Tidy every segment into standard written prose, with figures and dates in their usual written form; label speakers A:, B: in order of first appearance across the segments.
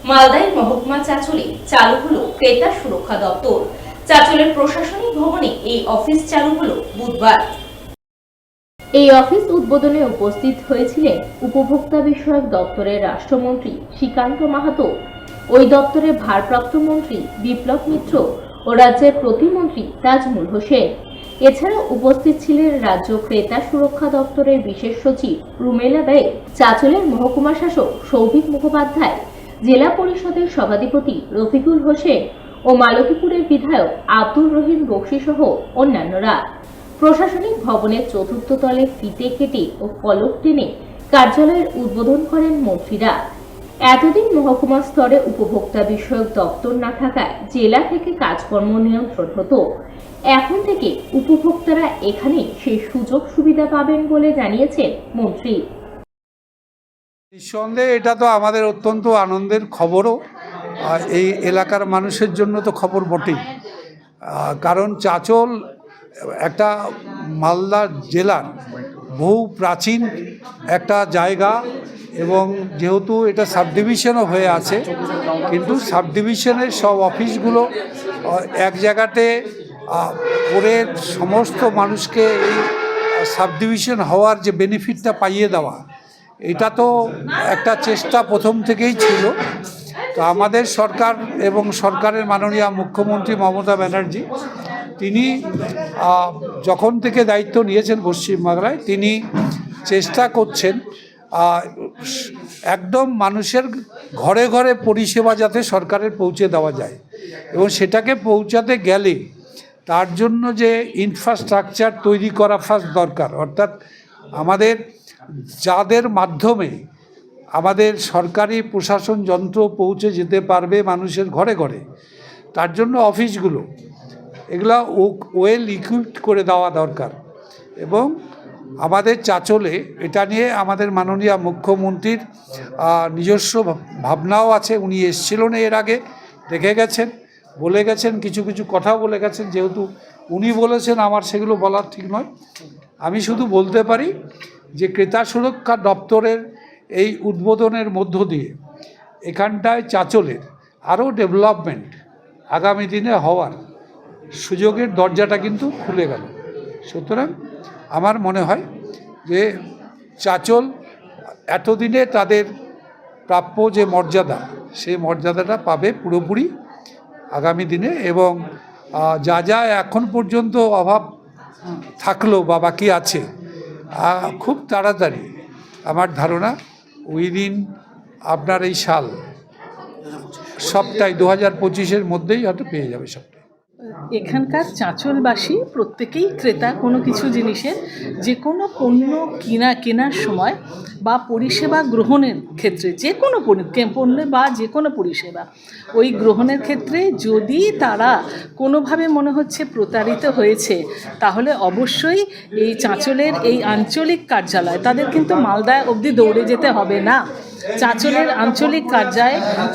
A: মালদায় মহকুমা চাঁচলে চালু হলো ক্রেতা সুরক্ষা দপ্তর। চাঁচলের প্রশাসনিক ভবনে এই অফিস চালু হলো বুধবার। এই অফিস উদ্বোধনে উপস্থিত হয়েছিলেন উপভোক্তা বিষয়ক দপ্তরের রাষ্ট্রমন্ত্রী শ্রীকান্ত মাহাতো, ওই দপ্তরের ভারপ্রাপ্ত মন্ত্রী বিপ্লব মিত্র ও রাজ্যের প্রতিমন্ত্রী তাজমুল হোসেন। এছাড়াও উপস্থিত ছিলেন রাজ্য ক্রেতা সুরক্ষা দপ্তরের বিশেষ সচিব রুমেলা বেগ, চাঁচলের মহকুমা শাসক সৌভিক মুখোপাধ্যায়, জেলা পরিষদের সভাধিপতি রফিকুল হোসেন ও মালতীপুরের বিধায়ক আব্দুর রহিম বক্সি সহ অন্যান্যরা। প্রশাসনিক ভবনের চতুর্থ তলে ফিতে কেটে ও ফলক টেনে কার্যালয়ের উদ্বোধন করেন মন্ত্রীরা। এতদিন মহকুমা স্তরে উপভোক্তা বিষয়ক দপ্তর না থাকায় জেলা থেকে কাজকর্ম নিয়ন্ত্রণ হতো। এখন থেকে উপভোক্তারা এখানে সেই সুযোগ সুবিধা পাবেন বলে জানিয়েছেন মন্ত্রী।
B: নিঃসন্দেহে এটা তো আমাদের অত্যন্ত আনন্দের খবরও, এই এলাকার মানুষের জন্য তো খবর বটেই। কারণ চাঁচল একটা মালদা জেলার বহু প্রাচীন একটা জায়গা এবং যেহেতু এটা সাব ডিভিশনও হয়ে আছে, কিন্তু সাব ডিভিশনের সব অফিসগুলো এক জায়গাতে করে সমস্ত মানুষকে এই সাব ডিভিশন হওয়ার যে বেনিফিটটা পাইয়ে দেওয়া, এটা তো একটা চেষ্টা প্রথম থেকেই ছিল। তো আমাদের সরকার এবং সরকারের মাননীয় মুখ্যমন্ত্রী মমতা ব্যানার্জি, তিনি যখন থেকে দায়িত্ব নিয়েছেন পশ্চিমবাংলায়, তিনি চেষ্টা করছেন একদম মানুষের ঘরে ঘরে পরিষেবা যাতে সরকারের পৌঁছে দেওয়া যায়, এবং সেটাকে পৌঁছাতে গেলে তার জন্য যে ইনফ্রাস্ট্রাকচার তৈরি করা ফার্স্ট দরকার, অর্থাৎ আমাদের যাদের মাধ্যমে আমাদের সরকারি প্রশাসন যন্ত্র পৌঁছে যেতে পারবে মানুষের ঘরে ঘরে, তার জন্য অফিসগুলো এগুলা ওয়েল ইকুইপড করে দেওয়া দরকার। এবং আমাদের চাঁচলে এটা নিয়ে আমাদের মাননীয় মুখ্যমন্ত্রীর নিজস্ব ভাবনাও আছে। উনি এসেছিলেন এর আগে, দেখে গেছেন, বলে গেছেন, কিছু কিছু কথাও বলে গেছেন। যেহেতু উনি বলেছেন, আমার সেগুলো বলার ঠিক নয়। আমি শুধু বলতে পারি যে ক্রেতা সুরক্ষা দপ্তরের এই উদ্বোধনের মধ্য দিয়ে এখানটায় চাঁচলের আরও ডেভেলপমেন্ট আগামী দিনে হওয়ার সুযোগের দরজাটা কিন্তু খুলে গেল। সুতরাং আমার মনে হয় যে চাঁচল এতদিনে তাদের প্রাপ্য যে মর্যাদা, সেই মর্যাদাটা পাবে পুরোপুরি আগামী দিনে। এবং যা যা এখন পর্যন্ত অভাব থাকলো বা বাকি আছে, খুব তাড়াতাড়ি আমার ধারণা উইদিন আপনার এই সাল সবটাই 2025-এর মধ্যেই হয়তো পেয়ে যাবে সবটাই।
C: এখানকার চাঁচলবাসী প্রত্যেকেই ক্রেতা কোনো কিছু জিনিসের, যে কোনো পণ্য কেনার সময় বা পরিষেবা গ্রহণের ক্ষেত্রে, যে কোনো পণ্য বা যে কোনো পরিষেবা ওই গ্রহণের ক্ষেত্রে যদি তারা কোনোভাবে মনে হচ্ছে প্রতারিত হয়েছে, তাহলে অবশ্যই এই চাঁচলের এই আঞ্চলিক কার্যালয়, তাদের কিন্তু মালদা অবধি দৌড়ে যেতে হবে না। চাঁচলের আঞ্চলিক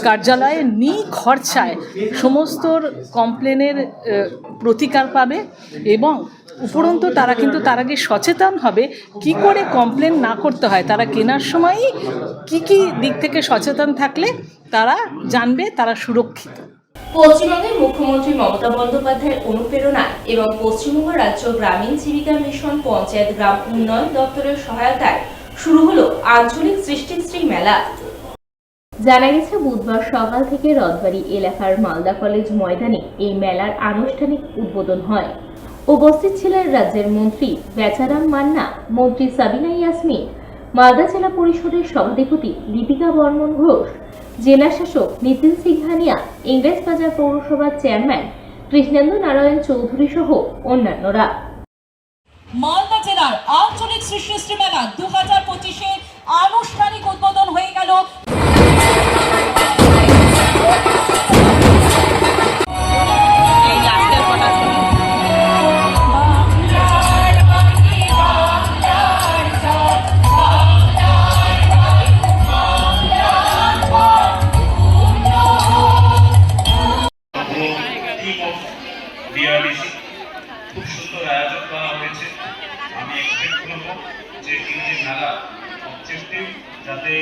C: কার্যালয়ে নিখরচায় সমস্ত কমপ্লেনের প্রতিকার পাবে, এবং উপরন্তু তারা কিন্তু তার আগে সচেতন হবে কি করে কমপ্লেন না করতে হয়। তারা কেনার সময়ই কি দিক থেকে সচেতন থাকলে তারা জানবে তারা সুরক্ষিত।
A: পশ্চিমবঙ্গের মুখ্যমন্ত্রী মমতা বন্দ্যোপাধ্যায়ের অনুপ্রেরণায় এবং পশ্চিমবঙ্গ রাজ্য গ্রামীণ জীবিকা মিশন পঞ্চায়েত গ্রাম উন্নয়ন দপ্তরের সহায়তায় শুরু হলো আঞ্চলিক সৃষ্টিশ্রী মেলা। জানা গেছে, বুধবার সকাল থেকে রথবাড়ি এলাকার মালদা কলেজ ময়দানে এই মেলার আনুষ্ঠানিক উদ্বোধন হয়। উপস্থিত ছিলেন রাজ্যের মন্ত্রী বেচারাম মান্না, মন্ত্রী সাবিনা ইয়াসমিন, মালদা জেলা পরিষদের সভাধিপতি দীপিকা বর্মন ঘোষ, জেলা শাসক নিতিন সিংহানিয়া, ইংরেজবাজার পৌরসভার চেয়ারম্যান কৃষ্ণেন্দু নারায়ণ চৌধুরী সহ অন্যান্যরা।
D: মালদা জেলার আঞ্চলিক সৃষ্টিশ্রী মেলা 2025-এর আনুষ্ঠানিক উদ্বোধন হয়ে গেল।
E: খুব সুন্দর আয়োজন করা হয়েছে। আমি এক্সপেক্ট করব যে এই যে মেলা অবজেক্টিভ যাতে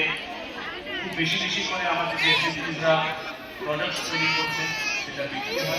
E: নিজস্বতা প্রোডাক্ট তৈরি করছেন, সেটা বিক্রি হয়।